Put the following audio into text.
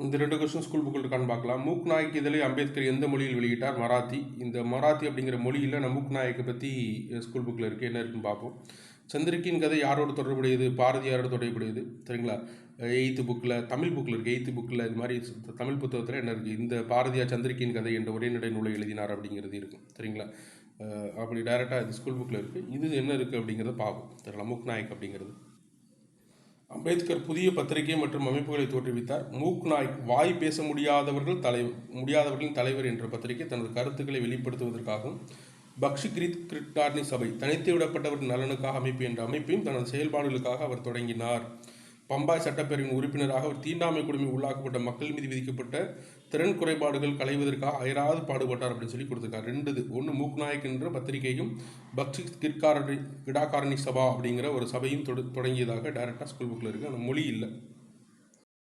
இந்த 2 question school புக்கில் இருக்கான்னு பார்க்கலாம். மூக் நாயக் இதழை அம்பேத்கர் எந்த மொழியில் வெளியிட்டார்? மராத்தி. இந்த மராத்தி அப்படிங்கிற மொழியில் நம்ம மூக் நாயக்கை பற்றி ஸ்கூல் புக்கில் இருக்குது, என்ன இருக்குன்னு பார்ப்போம். சந்திரிக்கையின் கதை யாரோட தொடர்புடையது? பாரதியாரோட தொடர்புடையது. சரிங்களா? 8th புக்கில், தமிழ் புக்கில் இருக்குது. 8th புக்கில் இது மாதிரி தமிழ் புத்தகத்தில் என்ன இருக்குது? இந்த பாரதியார் சந்திரிக்கையின் கதை என்ற உரைநடை நூலை எழுதினார் அப்படிங்கிறது இருக்கும். சரிங்களா? அப்படி டைரெக்டாக இது ஸ்கூல் புக்கில் இருக்குது. இது என்ன இருக்குது அப்படிங்கிறத பார்ப்போம். சரிங்களா? மூக் நாயக் அப்படிங்கிறது. அம்பேத்கர் புதிய பத்திரிகை மற்றும் அமைப்புகளை தோற்றுவித்தார். மூக் நாயக் வாய் பேச முடியாதவர்களின் தலைவர் என்ற பத்திரிகை தனது கருத்துக்களை வெளிப்படுத்துவதற்காகவும், பக்ஷி கிரிட்கார்னி சபை தனித்து விடப்பட்டவரின் நலனுக்காக அமைப்பு என்ற அமைப்பையும் தனது செயல்பாடுகளுக்காக அவர் தொடங்கினார். பம்பாய் சட்டப்பேரவையின் உறுப்பினராக அவர் தீண்டாமை கொடுமை உள்ளாக்கப்பட்ட மக்கள் மீது விதிக்கப்பட்ட திறன் குறைபாடுகள் களைவதற்காக அயராது பாடுபட்டார் அப்படின்னு சொல்லி கொடுத்துருக்காரு. 2 ஒன்று மூக் நாயக் என்ற பத்திரிகையும் பக்ஷி கிடாகாரணி சபா அப்படிங்கிற ஒரு சபையும் தொடங்கியதாக டைரெக்டாக ஸ்கூல் புக்கில் இருக்குது. அந்த மொழி இல்லை.